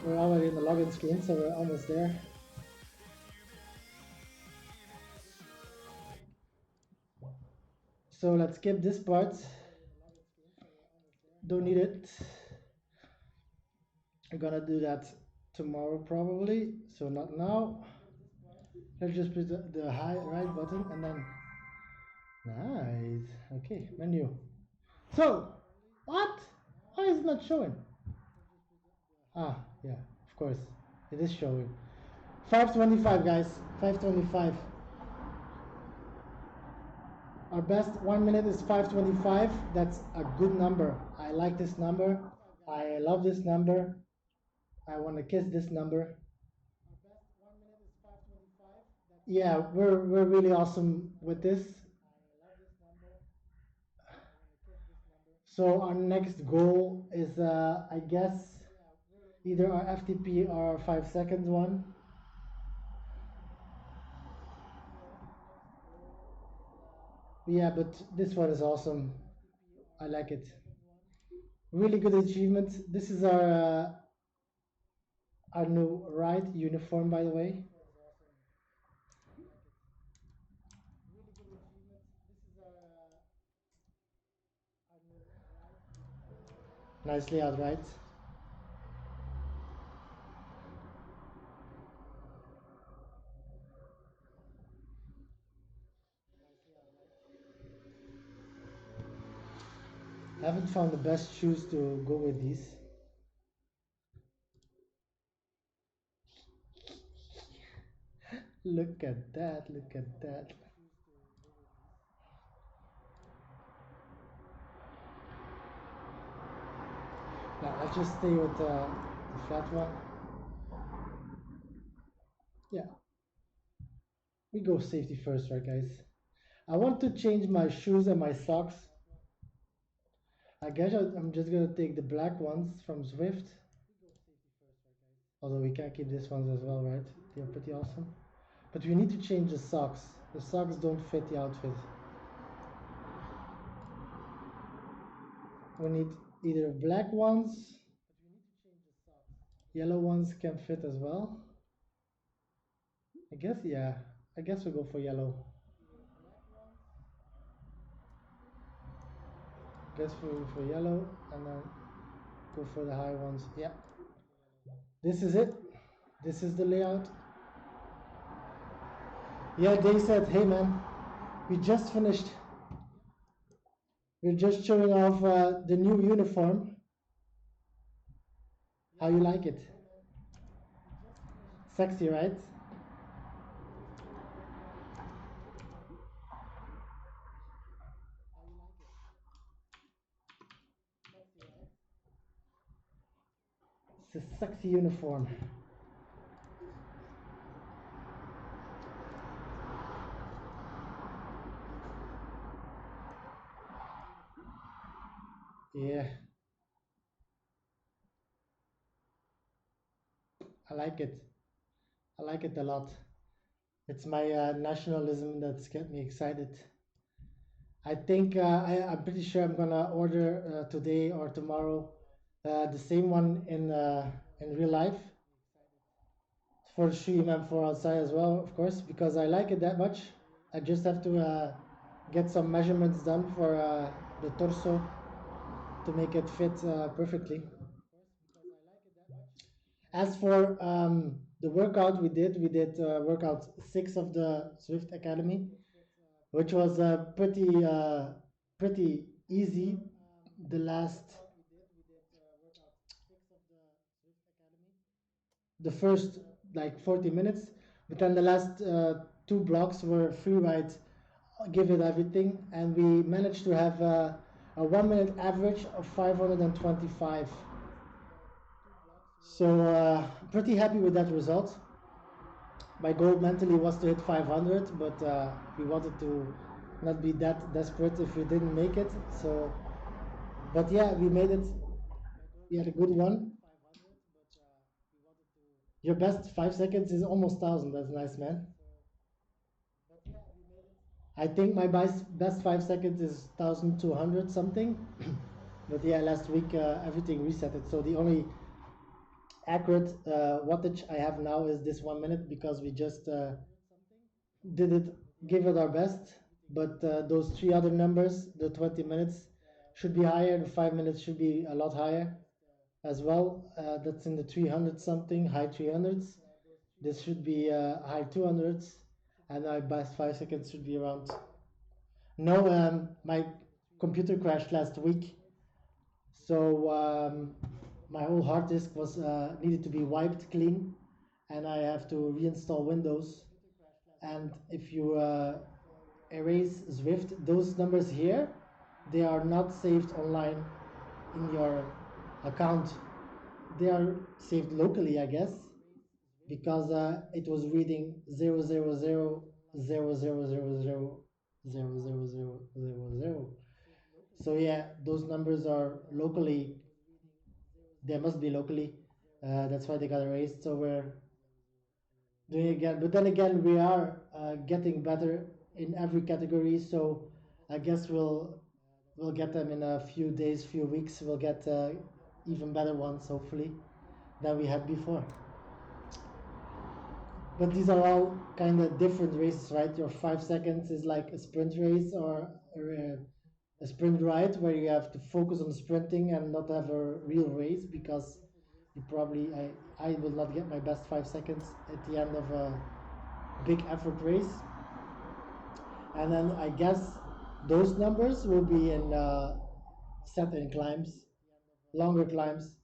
We're already in the login screen, so we're almost there. So let's skip this part. Don't need it. I'm gonna do that tomorrow probably, so not now. Let's just press the right button and then nice. Okay, menu. So what? Why is it not showing? Ah, yeah, of course it is showing. 525, guys. 525. Our best 1 minute is 525. That's a good number. I like this number. I love this number. I want to kiss this number. Yeah, we're really awesome with this. So our next goal is, I guess, either our FTP or our 5 seconds one. Yeah, but this one is awesome. I like it. Really good achievement. This is our new ride uniform, by the way. Nicely out, right? Haven't found the best shoes to go with these. Look at that, look at that. Now let's just stay with the flat one. Yeah. We go safety first, right, guys? I want to change my shoes and my socks. I guess I'm just gonna take the black ones from Zwift. Although we can keep these ones as well, right? They're pretty awesome. But we need to change the socks. The socks don't fit the outfit. We need either black ones, yellow ones can fit as well. I guess, yeah. I guess we'll go for yellow. Guess for yellow and then go for the high ones. Yeah. This is it. This is the layout. Yeah, they said, hey man, we just finished. We're just showing off the new uniform. How you like it? Sexy, right? It's a sexy uniform. Yeah, I like it. I like it a lot. It's my nationalism that's get me excited. I think I'm pretty sure I'm gonna order today or tomorrow the same one in real life for stream and for outside as well, of course, because I like it that much. I just have to get some measurements done for the torso to make it fit perfectly. As for the workout we did workout 6 of the Zwift Academy, which was pretty easy. The last, the first like 40 minutes, but then the last two blocks were free rides, give it everything, and we managed to have a 1 minute average of 525. So pretty happy with that result. My goal mentally was to hit 500, but we wanted to not be that desperate if we didn't make it. So, but yeah, we made it. We had a good one. Your best 5 seconds is almost 1,000. That's nice, man. I think my best 5 seconds is 1,200 something. But yeah, last week everything resetted. So the only accurate wattage I have now is this 1 minute because we just did it, give it our best. But those three other numbers, the 20 minutes should be higher, the 5 minutes should be a lot higher as well. That's in the 300 something, high 300s. This should be high 200s, and my best 5 seconds should be around. No, my computer crashed last week, so my whole hard disk was needed to be wiped clean, and I have to reinstall Windows. And if you erase Zwift, those numbers here, they are not saved online in your account. They are saved locally, I guess, because it was reading 0000000000000. So yeah, those numbers are locally. They must be locally. That's why they got erased. So we're doing again. But then again, we are getting better in every category. So I guess we'll get them in a few days, few weeks. We'll get even better ones, hopefully, than we had before. But these are all kind of different races, right? Your 5 seconds is like a sprint race or a sprint ride where you have to focus on sprinting and not have a real race because you probably I will not get my best 5 seconds at the end of a big effort race. And then I guess those numbers will be in set in climbs, longer climbs.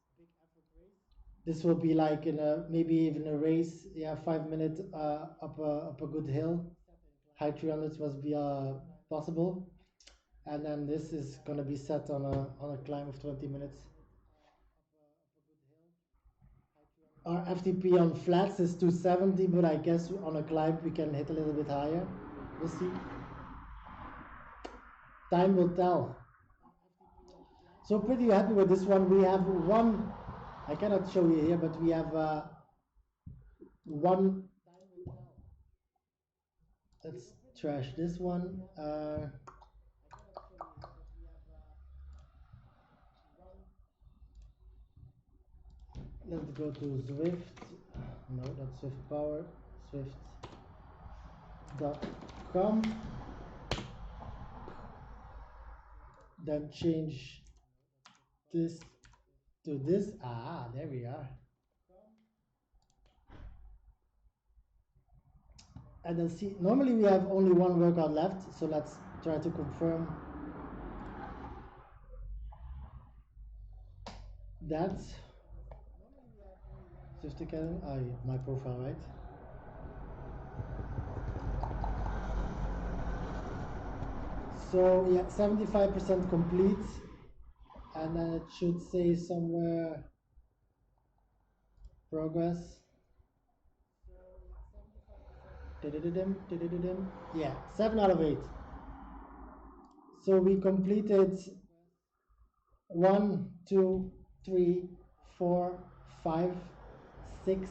This will be like in a maybe even a race, yeah, 5 minute up a good hill. High 300s must be possible, and then this is gonna be set on a climb of 20 minutes. Our FTP on flats is 270, but I guess on a climb we can hit a little bit higher. We'll see. time will tell. So pretty happy with this one. We have one, I cannot show you here, but we have one. Let's trash this one. Let's go to Zwift. No, that's Zwift Power. Zwift.com. Then change this to this. Ah, there we are. And then see, normally we have only one workout left, so let's try to confirm that. Swift Academy, my profile, right? So yeah, 75% complete, and then it should say somewhere progress. Yeah, 7 out of 8. So we completed 1, 2, 3, 4, 5, 6.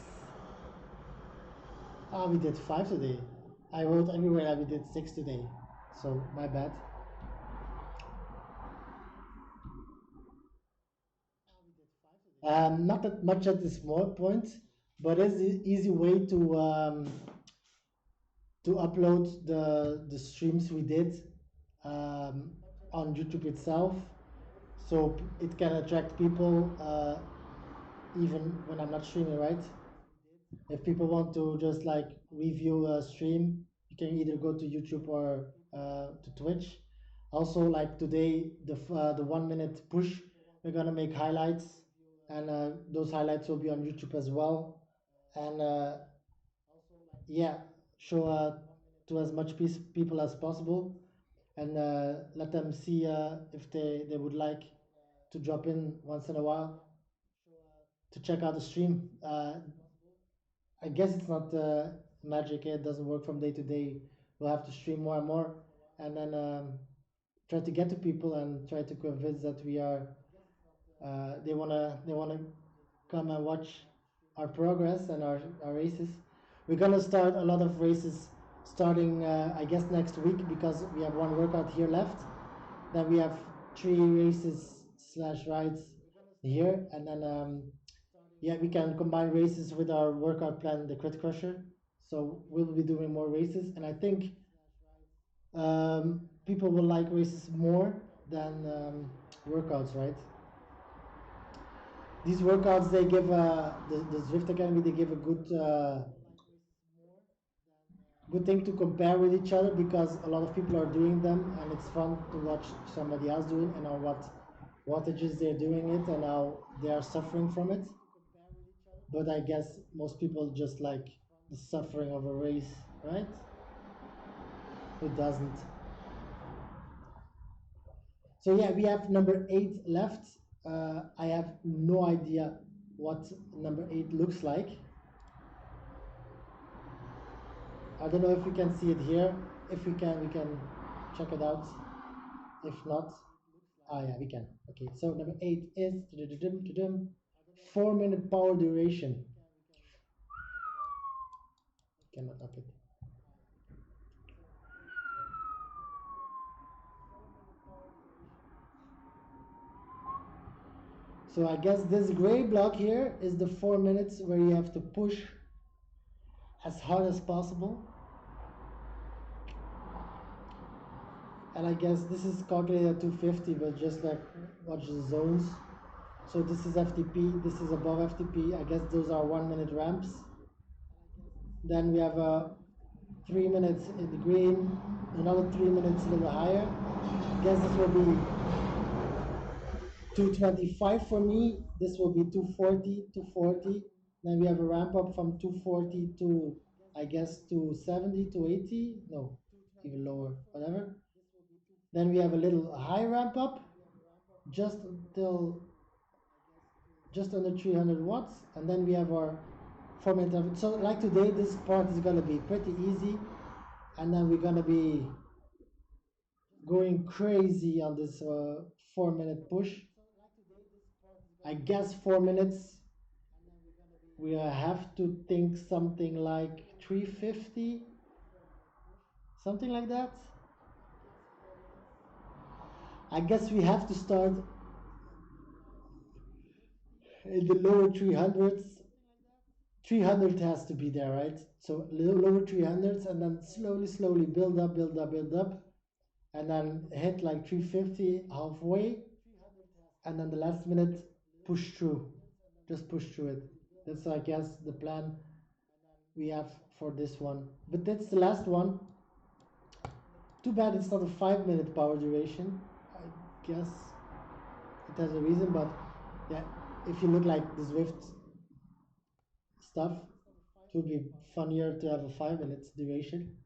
Ah, we did 5 today. I wrote everywhere that we did 6 today, so my bad. Not that much at this point, but it's the easy way to upload the streams we did on YouTube itself, so it can attract people even when I'm not streaming, right? If people want to just like review a stream, you can either go to YouTube or to Twitch. Also, like today, the 1 minute push, we're gonna make highlights, and those highlights will be on YouTube as well. And yeah, show to as much people as possible, and let them see if they would like to drop in once in a while to check out the stream. I guess it's not magic. It doesn't work from day to day. We'll have to stream more and more, and then try to get to people and try to convince that we are. They wanna come and watch our progress and our races. We're gonna start a lot of races starting I guess next week, because we have one workout here left. Then we have 3 races slash rides here, and then yeah, we can combine races with our workout plan, the Crit Crusher. So we'll be doing more races, and I think people will like races more than workouts, right? These workouts, they give the Zwift Academy, they give a good thing to compare with each other, because a lot of people are doing them, and it's fun to watch somebody else do it and on what wattages they're doing it and how they are suffering from it. But I guess most people just like the suffering of a race, right? Who doesn't? So yeah, we have number 8 left. I have no idea what number 8 looks like. I don't know if we can see it here. If we can check it out. If not, yeah, we can. Okay, so number 8 is 4-minute power duration. Cannot up it. So I guess this gray block here is the 4 minutes where you have to push as hard as possible. And I guess this is calculated at 250, but just like watch the zones. So this is FTP, this is above FTP. I guess those are 1-minute ramps. Then we have 3 minutes in the green, another 3 minutes a little higher. I guess this will be 225 for me. This will be 240, 240. Then we have a ramp up from 240 to, I guess, 270, 280. No, even lower, whatever. Then we have a little high ramp up, just until just under 300 watts, and then we have our 4-minute of it. So like today, this part is gonna be pretty easy, and then we're gonna be going crazy on this 4 minute push. I guess 4 minutes we have to think something like 350, something like that. I guess we have to start in the lower 300s. 300 has to be there, right? So lower 300s, and then slowly build up, and then hit like 350 halfway, and then the last minute push through, just push through it. That's, I guess, the plan we have for this one. But that's the last one. Too bad it's not a 5 minute power duration. I guess it has a reason, but yeah, if you look like the Zwift stuff, it would be funnier to have a 5 minutes duration.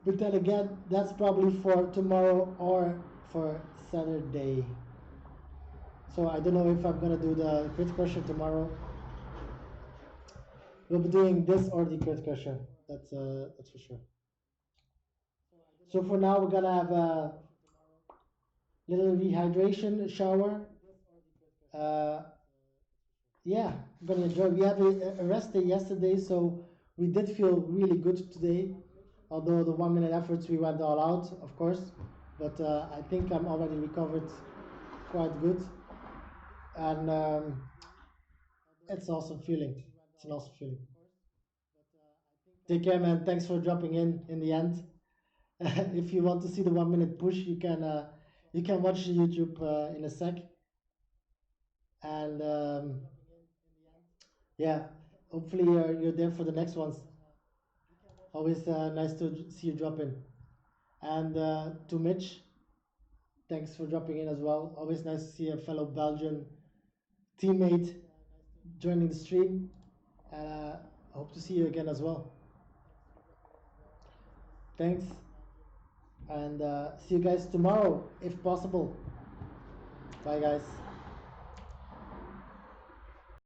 But then again, that's probably for tomorrow or for Saturday. So I don't know if I'm gonna do the crit crusher tomorrow. We'll be doing this or the crit crusher. That's for sure. So for now, we're gonna have a little rehydration shower. Uh, yeah, I'm gonna enjoy. We had a rest day yesterday, so we did feel really good today. Although the 1 minute efforts we went all out, of course, but I think I'm already recovered quite good, and it's an awesome feeling. It's an awesome feeling. Take care, man. Thanks for dropping in the end. If you want to see the 1 minute push, you can watch YouTube in a sec, and yeah, hopefully you're there for the next ones. Always nice to see you drop in. And to Mitch, thanks for dropping in as well. Always nice to see a fellow Belgian teammate joining the stream. Hope to see you again as well. Thanks, and see you guys tomorrow if possible. Bye, guys.